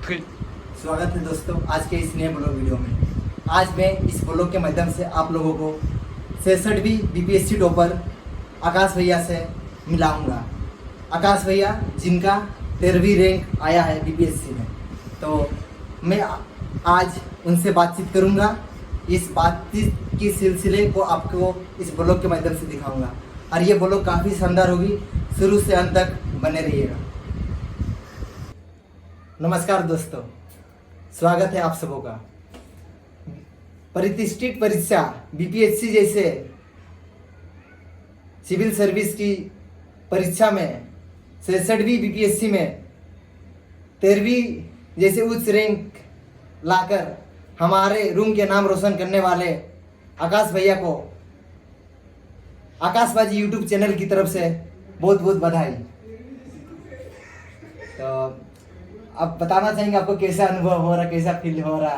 स्वागत है दोस्तों आज के इस नए ब्लॉग वीडियो में। आज मैं इस ब्लॉग के माध्यम से आप लोगों को 66वीं बीपीएससी टॉपर आकाश भैया से मिलाऊंगा। आकाश भैया जिनका 13वीं रैंक आया है बीपीएससी में, तो मैं आज उनसे बातचीत करूंगा। इस बातचीत की सिलसिले को आपको इस ब्लॉग के माध्यम से दिखाऊंगा और ये ब्लॉग काफ़ी शानदार होगी, शुरू से अंत तक बने रहिएगा। नमस्कार दोस्तों, स्वागत है आप सबों का। प्रतिष्ठित परीक्षा बीपीएससी जैसे सिविल सर्विस की परीक्षा में 66वीं बीपीएससी में 13वीं जैसे उच्च रैंक लाकर हमारे रूम के नाम रोशन करने वाले आकाश भैया को आकाशबाजी यूट्यूब चैनल की तरफ से बहुत बहुत बधाई। तो आप बताना चाहेंगे आपको कैसा अनुभव हो रहा, कैसा फील हो रहा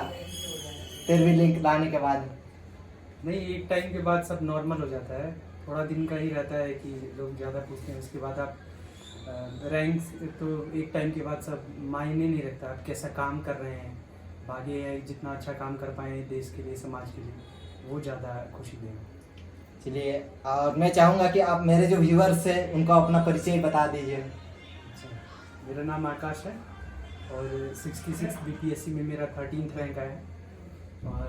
13वीं रैंक लाने के बाद? नहीं, एक टाइम के बाद सब नॉर्मल हो जाता है। थोड़ा दिन का ही रहता है कि लोग ज़्यादा पूछते हैं, उसके बाद आप रैंक तो एक टाइम के बाद सब मायने नहीं रखता आप कैसा काम कर रहे हैं, आगे जितना अच्छा काम कर पाए देश के लिए, समाज के लिए, वो ज़्यादा खुशी देगा। चलिए, और मैं चाहूँगा कि आप मेरे जो व्यूअर्स हैं उनको अपना परिचय बता दीजिए। अच्छा, मेरा नाम आकाश है और 66 बीपीएससी में मेरा 13th रैंक आया है और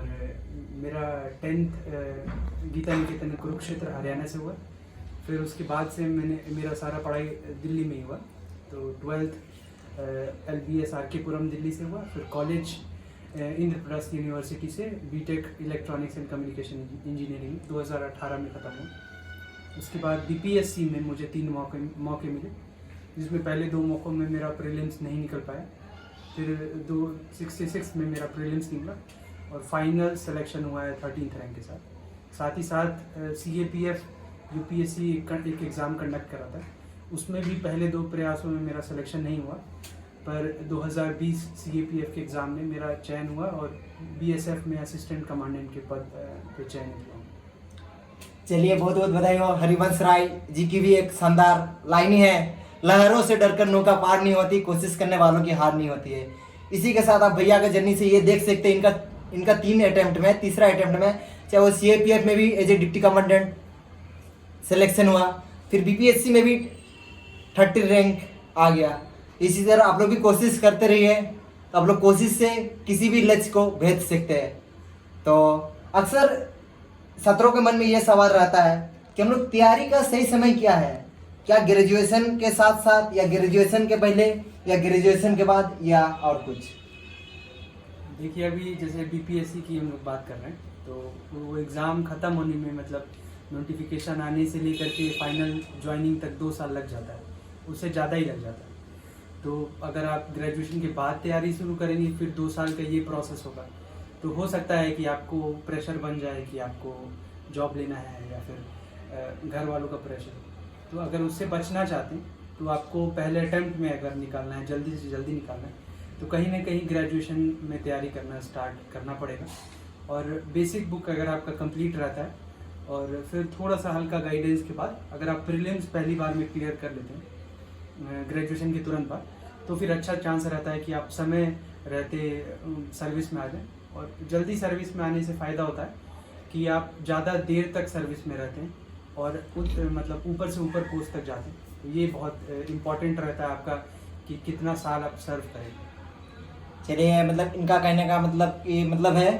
मेरा 10th गीता निकेतन कुरुक्षेत्र हरियाणा से हुआ। फिर उसके बाद से मेरा सारा पढ़ाई दिल्ली में ही हुआ। तो 12th LBS RK-पुरम दिल्ली से हुआ। फिर कॉलेज इंद्रप्रस्थ यूनिवर्सिटी से BTech electronics and communication engineering 2018 में ख़त्म हुआ। उसके बाद बीपीएससी में मुझे 3 मौके मिले, जिसमें पहले 2 मौक़ों में मेरा प्रीलिम्स नहीं निकल पाया। फिर 66 में मेरा प्रीलिम्स निकला और फाइनल सिलेक्शन हुआ है 13th रैंक के साथ ही साथ CAPF UPSC एक एग्ज़ाम कंडक्ट करा था, उसमें भी पहले 2 प्रयासों में मेरा सिलेक्शन नहीं हुआ, पर 2020 CAPF के एग्ज़ाम में मेरा चयन हुआ और BSF में असिस्टेंट कमांडेंट के पद पे चयनित हुआ। चलिए, बहुत बहुत बधाई हो। हरिवंश राय जी की भी एक शानदार लाइन है, लहरों से डरकर नौका पार नहीं होती, कोशिश करने वालों की हार नहीं होती है। इसी के साथ आप भैया के जर्नी से ये देख सकते हैं, इनका 3 अटेम्प्ट में, तीसरा अटेम्प्ट में, चाहे वो CAPF में भी as a deputy commandant selection हुआ, फिर बीपीएससी में भी 30 रैंक आ गया। इसी तरह आप लोग भी कोशिश करते रहिए, आप लोग कोशिश से किसी भी लक्ष्य को भेज सकते हैं। तो अक्सर छात्रों के मन में ये सवाल रहता है कि हम लोग तैयारी का सही समय क्या है, क्या ग्रेजुएशन के साथ साथ, या ग्रेजुएशन के पहले, या ग्रेजुएशन के बाद, या और कुछ? देखिए, अभी जैसे बीपीएससी की हम लोग बात कर रहे हैं, तो वो एग्ज़ाम ख़त्म होने में, मतलब नोटिफिकेशन आने से लेकर के फाइनल ज्वाइनिंग तक 2 साल लग जाता है, उससे ज़्यादा ही लग जाता है। तो अगर आप ग्रेजुएशन के बाद तैयारी शुरू करेंगे, फिर 2 साल का ये प्रोसेस होगा, तो हो सकता है कि आपको प्रेशर बन जाए कि आपको जॉब लेना है, या फिर घर वालों का प्रेशर। तो अगर उससे बचना चाहते हैं तो आपको पहले अटेम्प्ट में अगर निकालना है, जल्दी से जल्दी निकालना है, तो कहीं ना कहीं ग्रेजुएशन में तैयारी करना स्टार्ट करना पड़ेगा। और बेसिक बुक अगर आपका कंप्लीट रहता है और फिर थोड़ा सा हल्का गाइडेंस के बाद अगर आप प्रीलिम्स पहली बार में क्लियर कर लेते हैं ग्रेजुएशन के तुरंत बाद, तो फिर अच्छा चांस रहता है कि आप समय रहते सर्विस में आ जाएं। और जल्दी सर्विस में आने से फ़ायदा होता है कि आप ज़्यादा देर तक सर्विस में रहते हैं और मतलब ऊपर से ऊपर पोस्ट तक जाते हैं। तो ये बहुत इम्पॉर्टेंट रहता है आपका कि कितना साल आप सर्व करेंगे। चलिए, मतलब इनका कहने का मतलब है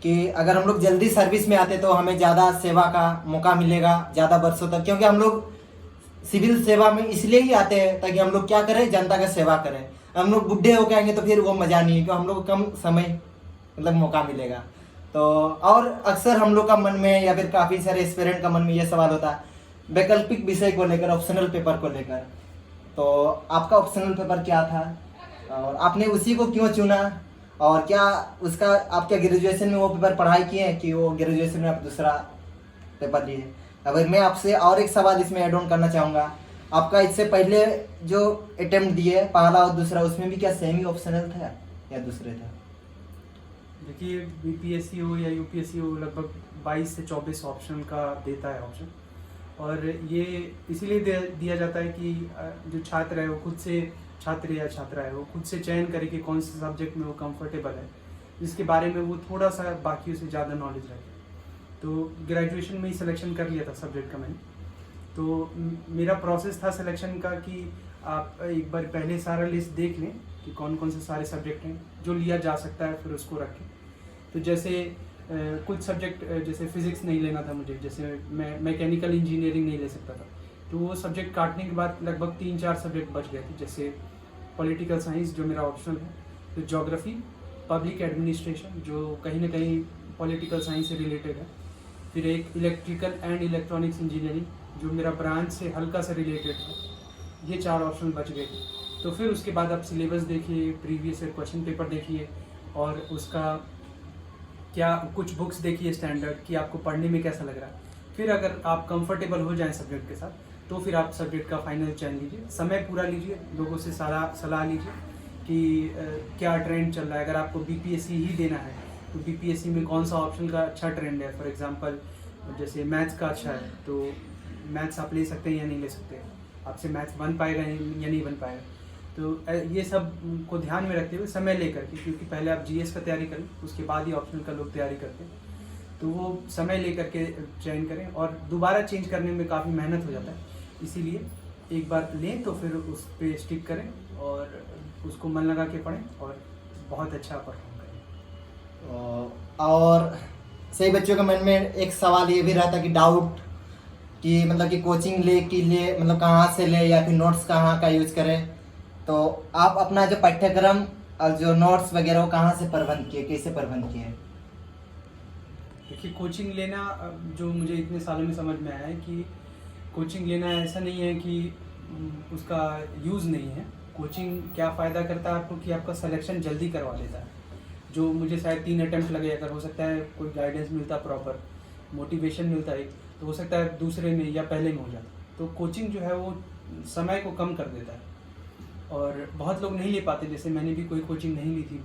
कि अगर हम लोग जल्दी सर्विस में आते तो हमें ज़्यादा सेवा का मौका मिलेगा ज़्यादा वर्षों तक, क्योंकि हम लोग सिविल सेवा में इसलिए ही आते हैं ताकि हम लोग क्या करें, जनता का सेवा करें। हम लोग बुढ़े होकर आएंगे तो फिर वो मज़ा नहीं है, क्योंकि हम लोग को कम समय मौका मिलेगा। तो और अक्सर हम लोग का मन में, या फिर काफ़ी सारे एस्पिरेंट का मन में ये सवाल होता है वैकल्पिक विषय को लेकर, ऑप्शनल पेपर को लेकर। तो आपका ऑप्शनल पेपर क्या था और आपने उसी को क्यों चुना, और क्या उसका आप क्या ग्रेजुएशन में वो पेपर पढ़ाई किए हैं कि वो ग्रेजुएशन में आप दूसरा पेपर लिए? अब मैं आपसे और एक सवाल इसमें ऐड ऑन करना चाहूँगा, आपका इससे पहले जो अटेम्प्ट दिए पहला और दूसरा, उसमें भी क्या सेमी ऑप्शनल था या दूसरे था? देखिए, बीपीएससी हो या यूपीएससी हो, लगभग 22 से 24 ऑप्शन का देता है ऑप्शन। और ये इसीलिए दिया जाता है कि जो छात्र है वो खुद से छात्र या छात्रा है वो खुद से चयन करे कि कौन से सब्जेक्ट में वो कंफर्टेबल है, जिसके बारे में वो थोड़ा सा बाकियों से ज़्यादा नॉलेज रखे। तो ग्रेजुएशन में ही सिलेक्शन कर लिया था सब्जेक्ट का मैंने। तो मेरा प्रोसेस था सिलेक्शन का कि आप एक बार पहले सारा लिस्ट देख लें कि कौन कौन से सारे सब्जेक्ट हैं जो लिया जा सकता है, फिर उसको रखें। तो जैसे कुछ सब्जेक्ट जैसे फिज़िक्स नहीं लेना था मुझे, जैसे मैं मैकेनिकल इंजीनियरिंग नहीं ले सकता था, तो वो सब्जेक्ट काटने के बाद लगभग 3-4 सब्जेक्ट बच गए थे, जैसे पॉलिटिकल साइंस जो मेरा ऑप्शनल है, फिर ज्योग्राफी, पब्लिक एडमिनिस्ट्रेशन जो कहीं ना कहीं पॉलिटिकल साइंस से रिलेटेड है, फिर एक इलेक्ट्रिकल एंड इलेक्ट्रॉनिक्स इंजीनियरिंग जो मेरा ब्रांच से हल्का सा रिलेटेड है। ये 4 ऑप्शन बच गए थे। तो फिर उसके बाद आप सिलेबस देखिए, प्रीवियस ईयर क्वेश्चन पेपर देखिए और उसका क्या कुछ बुक्स देखिए स्टैंडर्ड कि आपको पढ़ने में कैसा लग रहा है। फिर अगर आप कंफर्टेबल हो जाएं सब्जेक्ट के साथ तो फिर आप सब्जेक्ट का फाइनल चयन लीजिए, समय पूरा लीजिए, लोगों से सलाह लीजिए कि क्या ट्रेंड चल रहा है। अगर आपको बीपीएससी ही देना है तो बीपीएससी में कौन सा ऑप्शन का अच्छा ट्रेंड है। फॉर एग्जांपल जैसे मैथ्स का अच्छा है तो मैथ्स आप ले सकते हैं या नहीं ले सकते, आपसे मैथ्स बन पाएगा या नहीं बन पाएगा। तो ये सब को ध्यान में रखते हुए समय लेकर के, क्योंकि पहले आप जीएस का तैयारी करें उसके बाद ही ऑप्शनल का लोग तैयारी करते हैं, तो वो समय लेकर के चयन करें और दोबारा चेंज करने में काफ़ी मेहनत हो जाता है। इसीलिए एक बार लें तो फिर उस पर स्टिक करें और उसको मन लगा के पढ़ें और बहुत अच्छा परफॉर्म करें। और सही बच्चों के मन में एक सवाल ये भी रहता कि डाउट कि मतलब कि कोचिंग ले मतलब कहाँ से ले या फिर नोट्स कहाँ का यूज करें। तो आप अपना जो पाठ्यक्रम और जो नोट्स वगैरह वो कहाँ से प्रबंध किए, कैसे प्रबंध किए? देखिए कोचिंग लेना जो मुझे इतने सालों में समझ में आया है कि कोचिंग लेना ऐसा नहीं है कि उसका यूज़ नहीं है। कोचिंग क्या फ़ायदा करता है आपको कि आपका सिलेक्शन जल्दी करवा देता है। जो मुझे शायद 3 अटेम्प्ट लगे, अगर हो सकता है कोई गाइडेंस मिलता, प्रॉपर मोटिवेशन मिलता एक, तो हो सकता है दूसरे में या पहले में हो जाता। तो कोचिंग जो है वो समय को कम कर देता है और बहुत लोग नहीं ले पाते। जैसे मैंने भी कोई कोचिंग नहीं ली थी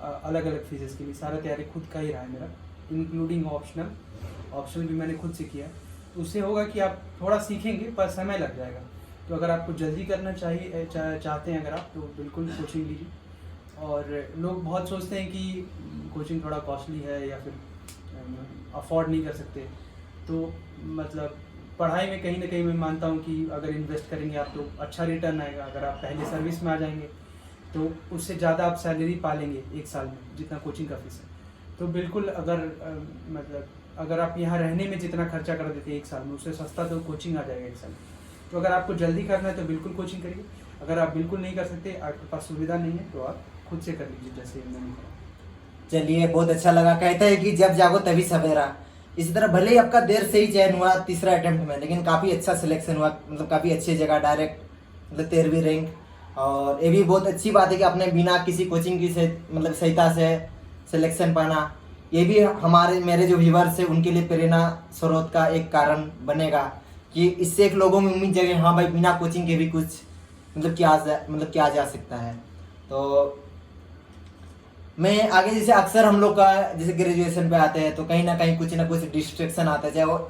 अलग अलग फेजेस के लिए, सारा तैयारी खुद का ही रहा है मेरा, इंक्लूडिंग ऑप्शनल भी मैंने खुद से किया। उससे होगा कि आप थोड़ा सीखेंगे पर समय लग जाएगा। तो अगर आपको जल्दी करना चाहते हैं अगर आप, तो बिल्कुल कोचिंग लीजिए। और लोग बहुत सोचते हैं कि कोचिंग थोड़ा कॉस्टली है या फिर अफोर्ड नहीं कर सकते। तो मतलब पढ़ाई में कहीं ना कहीं मैं मानता हूँ कि अगर इन्वेस्ट करेंगे आप तो अच्छा रिटर्न आएगा। अगर आप पहले सर्विस में आ जाएंगे तो उससे ज़्यादा आप सैलरी पा लेंगे 1 साल में जितना कोचिंग का फीस है। तो बिल्कुल अगर आप यहाँ रहने में जितना खर्चा कर देते हैं 1 साल में, उससे सस्ता तो कोचिंग आ जाएगा 1 साल में। तो अगर आपको जल्दी करना है तो बिल्कुल कोचिंग करिए। अगर आप बिल्कुल नहीं कर सकते, आपके पास सुविधा नहीं है, तो आप खुद से कर लीजिए जैसे मैंने कहा। चलिए बहुत अच्छा लगा। कहते हैं कि जब जागो तभी सवेरा। इसी तरह भले ही आपका देर से ही चयन हुआ 3रा अटेम्प्ट में, लेकिन काफ़ी अच्छा सिलेक्शन हुआ, मतलब काफ़ी अच्छी जगह डायरेक्ट मतलब 13वीं रैंक। और ये भी बहुत अच्छी बात है कि आपने बिना किसी कोचिंग की मतलब सहायता से सिलेक्शन पाना। ये भी मेरे जो व्यूवर्स हैं उनके लिए प्रेरणा स्रोत का एक कारण बनेगा कि इससे एक लोगों में उम्मीद जगह, हाँ भाई बिना कोचिंग के भी कुछ मतलब किया जा सकता है। तो मैं आगे जैसे अक्सर हम लोग का जैसे ग्रेजुएशन पे आते हैं तो कहीं ना कुछ डिस्ट्रैक्शन आता है, चाहे वो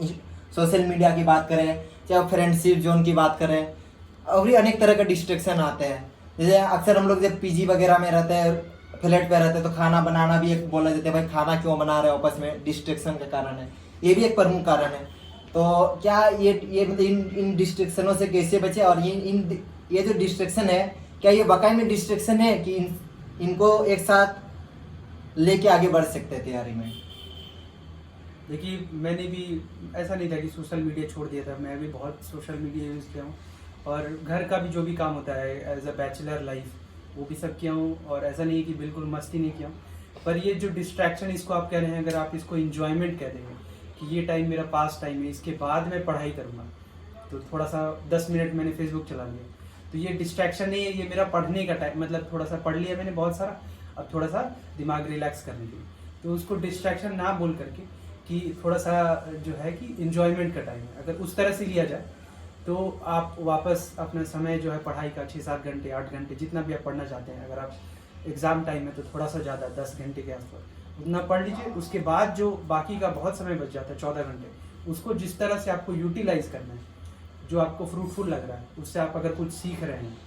सोशल मीडिया की बात करें, चाहे वो फ्रेंडशिप जोन की बात करें, और भी अनेक तरह का डिस्ट्रैक्शन आते हैं। जैसे अक्सर हम लोग जब पीजी वगैरह में रहते हैं, फ्लैट पे रहते हैं, तो खाना बनाना भी एक बोला जाता है, भाई खाना क्यों बना रहे हो आपस में, डिस्ट्रैक्शन का कारण है। ये भी एक प्रमुख कारण है। तो क्या ये मतलब इन डिस्ट्रैक्शनों से कैसे बचे, और ये जो डिस्ट्रैक्शन है क्या ये वाकई में डिस्ट्रैक्शन है कि इनको एक साथ लेके आगे बढ़ सकते हैं तैयारी में? देखिए मैंने भी ऐसा नहीं था कि सोशल मीडिया छोड़ दिया था, मैं भी बहुत सोशल मीडिया यूज़ किया हूँ और घर का भी जो भी काम होता है एज अ बैचलर लाइफ वो भी सब किया हूँ। और ऐसा नहीं है कि बिल्कुल मस्ती नहीं किया हूँ, पर ये जो डिस्ट्रैक्शन इसको आप कह रहे हैं, अगर आप इसको इंजॉयमेंट कह देंगे कि ये टाइम मेरा पास टाइम है, इसके बाद मैं पढ़ाई करूँगा, तो थोड़ा सा 10 मिनट मैंने फेसबुक चला लिया, तो ये डिस्ट्रैक्शन नहीं है, ये मेरा पढ़ने का टाइम, मतलब थोड़ा सा पढ़ लिया मैंने बहुत सारा, अब थोड़ा सा दिमाग रिलैक्स करने के लिए। तो उसको डिस्ट्रैक्शन ना बोल करके कि थोड़ा सा जो है कि इन्जॉयमेंट का टाइम है, अगर उस तरह से लिया जाए तो आप वापस अपना समय जो है पढ़ाई का 6-7 घंटे 8 घंटे जितना भी आप पढ़ना चाहते हैं, अगर आप एग्ज़ाम टाइम है तो थोड़ा सा ज़्यादा 10 घंटे के आसपास उतना पढ़ लीजिए। उसके बाद जो बाकी का बहुत समय बच जाता है 14 घंटे, उसको जिस तरह से आपको यूटिलाइज करना है, जो आपको फ्रूटफुल लग रहा है, उससे आप अगर कुछ सीख रहे हैं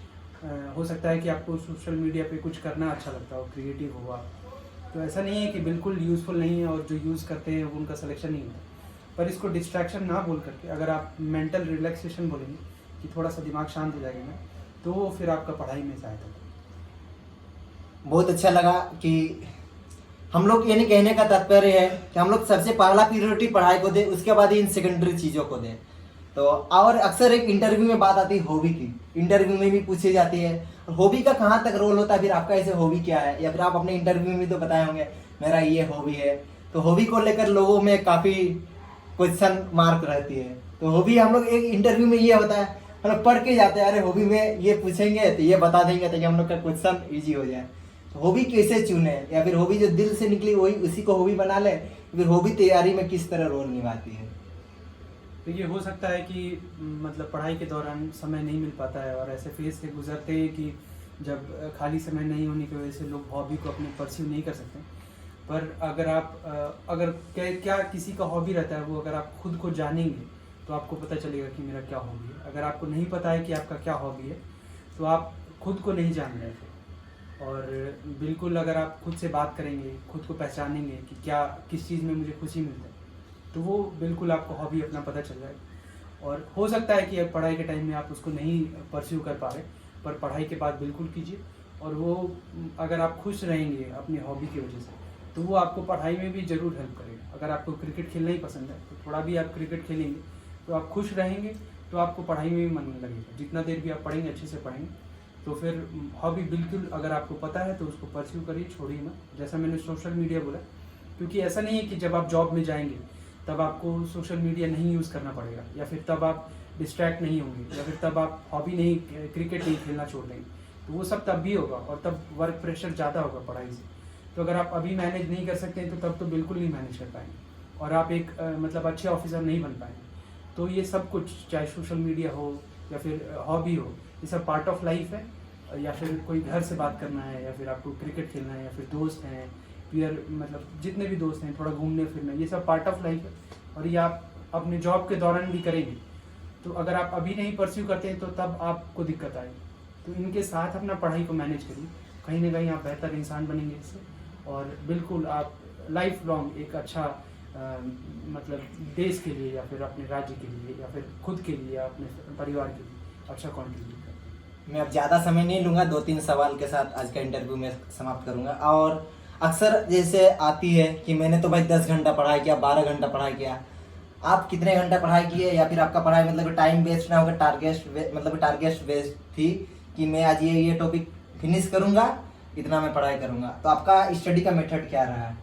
हो सकता है कि आपको सोशल मीडिया पे कुछ करना अच्छा लगता हो, क्रिएटिव हो आप, तो ऐसा नहीं है कि बिल्कुल यूज़फुल नहीं है और जो यूज़ करते हैं वो उनका सिलेक्शन नहीं होता। पर इसको डिस्ट्रैक्शन ना बोल करके अगर आप मेंटल रिलैक्सेशन बोलेंगे कि थोड़ा सा दिमाग शांत हो जाएगा ना, तो वो फिर आपका पढ़ाई में सहायता करेगा। बहुत अच्छा लगा कि हम लोग, यानी कहने का तात्पर्य है कि हम लोग सबसे पहला प्रायोरिटी पढ़ाई को दें, उसके बाद ही इन सेकेंडरी चीज़ों को दें। तो और अक्सर एक इंटरव्यू में बात आती है हॉबी की, इंटरव्यू में भी पूछी जाती है हॉबी का कहाँ तक रोल होता है, फिर आपका ऐसे हॉबी क्या है, या फिर आप अपने इंटरव्यू में तो बताए होंगे मेरा ये हॉबी है। तो हॉबी को लेकर लोगों में काफ़ी क्वेश्चन मार्क रहती है। तो हॉबी हम लोग एक इंटरव्यू में ये होता है, मतलब पढ़ के जाते हैं अरे हॉबी में ये पूछेंगे तो ये बता देंगे ताकि हम लोग का क्वेश्चन ईजी हो जाए। तो हॉबी कैसे चुने, या फिर हॉबी जो दिल से निकली वही उसी को हॉबी बना ले, फिर हॉबी तैयारी में किस तरह रोल निभाती है? तो ये हो सकता है कि मतलब पढ़ाई के दौरान समय नहीं मिल पाता है और ऐसे फेज से गुजरते हैं कि जब खाली समय नहीं होने की वजह से लोग हॉबी को अपने परस्यू नहीं कर सकते। पर अगर आप अगर क्या किसी का हॉबी रहता है, वो अगर आप खुद को जानेंगे तो आपको पता चलेगा कि मेरा क्या हॉबी है। अगर आपको नहीं पता है कि आपका क्या हॉबी है तो आप खुद को नहीं जान रहे थे। और बिल्कुल अगर आप खुद से बात करेंगे, खुद को पहचानेंगे कि क्या किस चीज़ में मुझे खुशी मिलती है, तो वो बिल्कुल आपको हॉबी अपना पता चल जाएगा। और हो सकता है कि पढ़ाई के टाइम में आप उसको नहीं परस्यू कर पा रहे, पर पढ़ाई के बाद बिल्कुल कीजिए। और वो अगर आप खुश रहेंगे अपनी हॉबी की वजह से तो वो आपको पढ़ाई में भी ज़रूर हेल्प करेगा। अगर आपको क्रिकेट खेलना ही पसंद है तो थोड़ा भी आप क्रिकेट खेलेंगे तो आप खुश रहेंगे, तो आपको पढ़ाई में भी मन लगेगा। जितना देर भी आप पढ़ेंगे, अच्छे से पढ़ेंगे, तो फिर हॉबी बिल्कुल अगर आपको पता है तो उसको परस्यू करिए, छोड़िए मत। जैसा मैंने सोशल मीडिया बोला, क्योंकि ऐसा नहीं है कि जब आप जॉब में जाएंगे तब आपको सोशल मीडिया नहीं यूज़ करना पड़ेगा, या फिर तब आप डिस्ट्रैक्ट नहीं होंगे, या फिर तब आप हॉबी नहीं, क्रिकेट नहीं खेलना छोड़ देंगे। तो वो सब तब भी होगा और तब वर्क प्रेशर ज़्यादा होगा पढ़ाई से। तो अगर आप अभी मैनेज नहीं कर सकते हैं तो तब तो बिल्कुल नहीं मैनेज कर पाएंगे और आप एक मतलब अच्छे ऑफिसर नहीं बन पाएंगे। तो ये सब कुछ, चाहे सोशल मीडिया हो या फिर हॉबी हो, ये सब पार्ट ऑफ लाइफ है। या फिर कोई घर से बात करना है, या फिर आपको क्रिकेट खेलना है, या फिर दोस्त हैं, पीयर मतलब जितने भी दोस्त हैं, थोड़ा घूमने फिरना, ये सब पार्ट ऑफ लाइफ है। और ये आप अपने जॉब के दौरान भी करेंगे। तो अगर आप अभी नहीं परस्यू करते हैं तो तब आपको दिक्कत आएगी। तो इनके साथ अपना पढ़ाई को मैनेज करिए, कहीं ना कहीं आप बेहतर इंसान बनेंगे इससे। और बिल्कुल आप लाइफ लॉन्ग एक अच्छा मतलब देश के लिए, या फिर अपने राज्य के लिए, या फिर खुद के लिए, अपने परिवार के लिए अच्छा कॉन्ट्रीब्यूट करें। मैं अब ज़्यादा समय नहीं लूँगा, 2-3 सवाल के साथ आज का इंटरव्यू में समाप्त करूँगा। और अक्सर जैसे आती है कि मैंने तो भाई 10 घंटा पढ़ाई किया, 12 घंटा पढ़ाई किया, आप कितने घंटा पढ़ाई किए, या फिर आपका पढ़ाई मतलब टाइम बेस्ड ना होकर टारगेट बेस्ड थी कि मैं आज ये टॉपिक फिनिश करूँगा, इतना मैं पढ़ाई करूँगा? तो आपका स्टडी का मेथड क्या रहा है?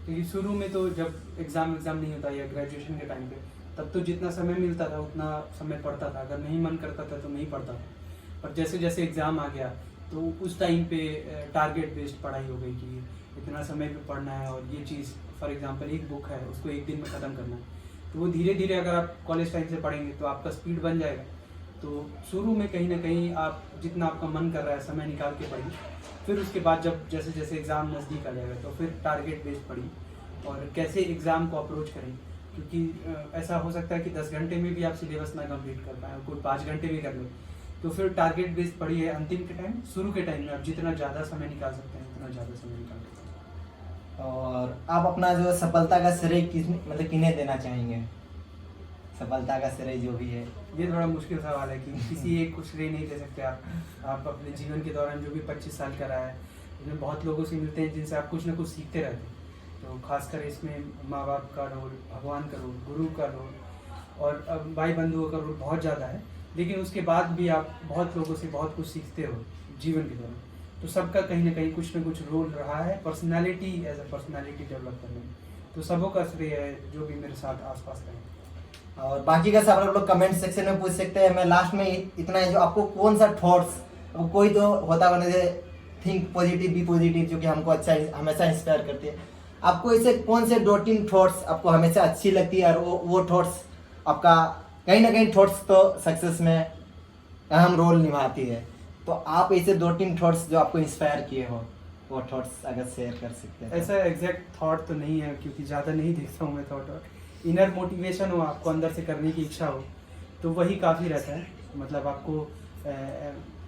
क्योंकि शुरू में तो जब एग्ज़ाम नहीं होता या ग्रेजुएशन के टाइम पे, तब तो जितना समय मिलता था उतना समय पढ़ता था। अगर नहीं मन करता था तो नहीं पढ़ता था। पर जैसे जैसे एग्ज़ाम आ गया तो उस टाइम पे टारगेट बेस्ड पढ़ाई हो गई कि इतना समय पे पढ़ना है और ये चीज़, फॉर एग्जांपल एक बुक है उसको एक दिन में ख़त्म करना है। तो वो धीरे धीरे अगर आप कॉलेज टाइम से पढ़ेंगे तो आपका स्पीड बन जाएगा। तो शुरू में कहीं ना कहीं आप जितना आपका मन कर रहा है समय निकाल के पढ़िए। फिर उसके बाद जब जैसे जैसे एग्ज़ाम नज़दीक आ जाएगा तो फिर टारगेट बेस्ड पढ़िए और कैसे एग्ज़ाम को अप्रोच करें। क्योंकि ऐसा हो सकता है कि 10 घंटे में भी आप सिलेबस ना कंप्लीट कर पाएँ, कोई 5 घंटे भी कर ले। तो फिर टारगेट बेस्ड पढ़िए अंतिम के टाइम। शुरू के टाइम में आप जितना ज़्यादा समय निकाल सकते हैं उतना ज़्यादा समय निकाल सकते हैं। और आप अपना जो सफलता का श्रेय किन्हें देना चाहेंगे? सफलता का श्रेय जो भी है, ये थोड़ा मुश्किल सवाल है कि किसी एक को श्रेय नहीं दे सकते आप अपने जीवन के दौरान जो भी 25 साल का रहा है, इसमें बहुत लोगों से मिलते हैं जिनसे आप कुछ ना कुछ सीखते रहते हैं। तो खासकर इसमें माँ बाप का रोल, भगवान का रोल, गुरु का रोल और भाई बंधुओं का रोल बहुत ज़्यादा है। लेकिन उसके बाद भी आप बहुत लोगों से बहुत कुछ सीखते हो जीवन के दौरान। तो सबका कहीं ना कहीं कुछ ना कुछ रोल रहा है personality, as a personality develop करने में। तो सबों का श्रेय है जो भी मेरे साथ आसपास रहे। और बाकी का सब आप लोग कमेंट सेक्शन में पूछ सकते हैं। मैं लास्ट में इतना है, जो आपको कौन सा थॉट्स, कोई तो होता है जैसे थिंक पॉजिटिव बी पॉजिटिव, जो कि हमको अच्छा हमेशा इंस्पायर करती है। आपको ऐसे कौन से 2-3 थॉट्स आपको हमेशा अच्छी लगती है, और वो थॉट्स आपका कहीं ना कहीं थॉट्स तो सक्सेस में अहम रोल निभाती है। तो आप ऐसे 2-3 थॉट्स जो आपको इंस्पायर किए हो, वो थॉट्स अगर शेयर कर सकते हैं। ऐसा एग्जैक्ट थॉट तो नहीं है क्योंकि ज़्यादा नहीं देखता हूँ मैं थॉट। और इनर मोटिवेशन हो, आपको अंदर से करने की इच्छा हो, तो वही काफ़ी रहता है। मतलब आपको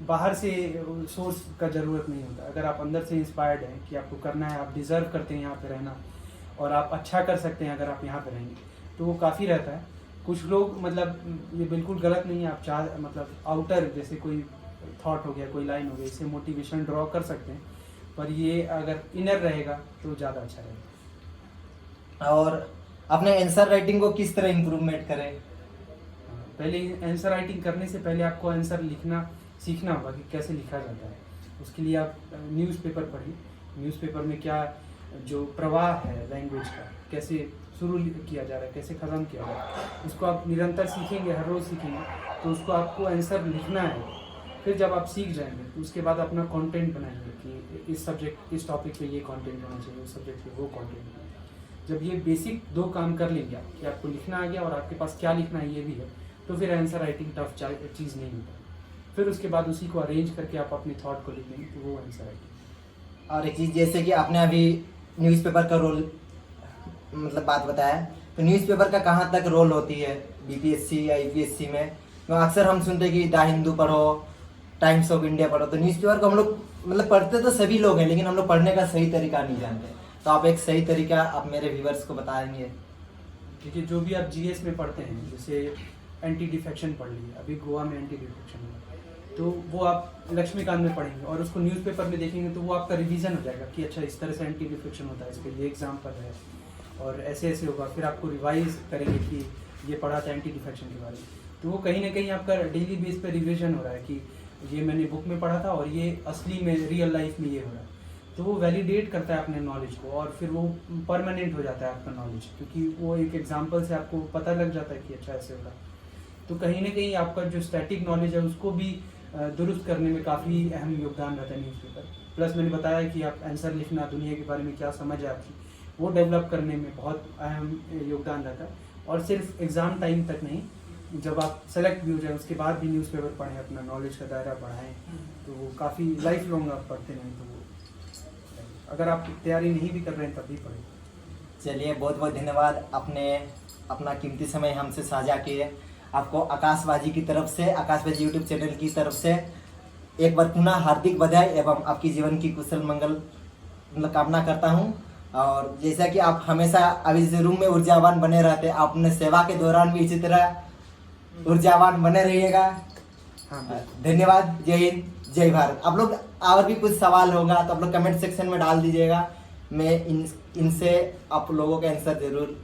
बाहर से सोर्स का ज़रूरत नहीं होता। अगर आप अंदर से इंस्पायर्ड हैं कि आपको करना है, आप डिज़र्व करते हैं यहाँ पे रहना और आप अच्छा कर सकते हैं अगर आप यहाँ पे रहेंगे, तो वो काफ़ी रहता है। कुछ लोग मतलब ये बिल्कुल गलत नहीं है, आप चाह मतलब आउटर जैसे कोई थॉट हो गया, कोई लाइन हो गई, इससे मोटिवेशन ड्रॉ कर सकते हैं, पर ये अगर इनर रहेगा तो ज़्यादा अच्छा रहेगा। और अपने आंसर राइटिंग को किस तरह इम्प्रूवमेंट करें? पहले आंसर राइटिंग करने से पहले आपको आंसर लिखना सीखना होगा कि कैसे लिखा जाता है। उसके लिए आप न्यूज़पेपर पढ़िए। न्यूज़पेपर में क्या जो प्रवाह है लैंग्वेज का, कैसे शुरू किया जा रहा है, कैसे ख़त्म किया जा रहा है, उसको आप निरंतर सीखेंगे, हर रोज़ सीखेंगे, तो उसको आपको आंसर लिखना है। फिर जब आप सीख जाएंगे तो उसके बाद अपना कंटेंट बनाएंगे कि इस सब्जेक्ट, इस टॉपिक पे ये कंटेंट होना चाहिए, उस सब्जेक्ट पे वो कंटेंट होना चाहिए। जब ये बेसिक 2 काम कर लेंगे आप कि आपको लिखना आ गया और आपके पास क्या लिखना है ये भी है, तो फिर आंसर राइटिंग टफ चीज़ नहीं होता। फिर उसके बाद उसी को अरेंज करके आप अपने थॉट को लिख लेंगे तो वो आंसर राइटिंग। और एक चीज़ जैसे कि आपने अभी न्यूज़पेपर का रोल मतलब बात बताया, तो न्यूज़पेपर का कहाँ तक रोल होती है बीपीएससी या यूपीएससी में? तो अक्सर हम सुनते हैं कि द हिंदू पढ़ो, टाइम्स ऑफ इंडिया पढ़ो, तो न्यूज़पेपर को हम लोग मतलब पढ़ते तो सभी लोग हैं, लेकिन हम लोग पढ़ने का सही तरीका नहीं जानते। तो आप एक सही तरीका आप मेरे व्यूवर्स को बताएंगे? देखिए, जो भी आप जीएस में पढ़ते हैं, जैसे एंटी डिफेक्शन पढ़ लिए, अभी गोवा में एंटी डिफेक्शन हुआ, तो वो आप लक्ष्मीकांत में पढ़ेंगे और उसको न्यूज़पेपर में देखेंगे तो वो आपका रिवीजन हो जाएगा कि अच्छा इस तरह से एंटी डिफेक्शन होता है, इस पर ये एग्जाम्पल है और ऐसे ऐसे होगा। फिर आपको रिवाइज करेंगे कि ये पढ़ा था एंटी डिफेक्शन के बारे में, तो वो कहीं ना कहीं आपका डेली बेस पे रिवीजन हो रहा है कि ये मैंने बुक में पढ़ा था और ये असली में रियल लाइफ में ये हो रहा है। तो वो वैलिडेट करता है अपने नॉलेज को और फिर वो परमानेंट हो जाता है आपका नॉलेज, क्योंकि वो एक एग्जाम्पल से आपको पता लग जाता है कि अच्छा ऐसे हो रहा है। तो कहीं ना कहीं आपका जो स्टैटिक नॉलेज है उसको भी दुरुस्त करने में काफ़ी अहम योगदान रहता है न्यूज़पेपर। प्लस मैंने बताया कि आप आंसर लिखना, दुनिया के बारे में क्या समझ है आपकी, वो डेवलप करने में बहुत अहम योगदान रहता है। और सिर्फ एग्ज़ाम टाइम तक नहीं, जब आप सेलेक्ट भी हो जाए उसके बाद भी न्यूज़पेपर पढ़ें, अपना नॉलेज का दायरा बढ़ाएं, तो वो काफ़ी लाइफ लॉन्ग आप पढ़ते रहें। तो वो अगर आप तैयारी नहीं भी कर रहे हैं तब भी पढ़ें। चलिए, बहुत बहुत धन्यवाद, आपने अपना कीमती समय हमसे साझा किए। आपको आकाशवाजी की तरफ से, आकाशवाजी यूट्यूब चैनल की तरफ से एक बार पुनः हार्दिक बधाई एवं आपकी जीवन की कुशल मंगल मतलब कामना करता हूं। और जैसा कि आप हमेशा अभी इस रूम में ऊर्जावान बने रहते, आप अपने सेवा के दौरान भी इसी तरह ऊर्जावान बने रहिएगा। हाँ, धन्यवाद। जय हिंद, जय भारत। आप लोग और भी कुछ सवाल होगा तो आप लोग कमेंट सेक्शन में डाल दीजिएगा, मैं इनसे आप लोगों का आंसर जरूर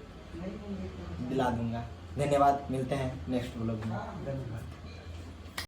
दिला दूंगा। धन्यवाद, मिलते हैं नेक्स्ट व्लॉग में। धन्यवाद।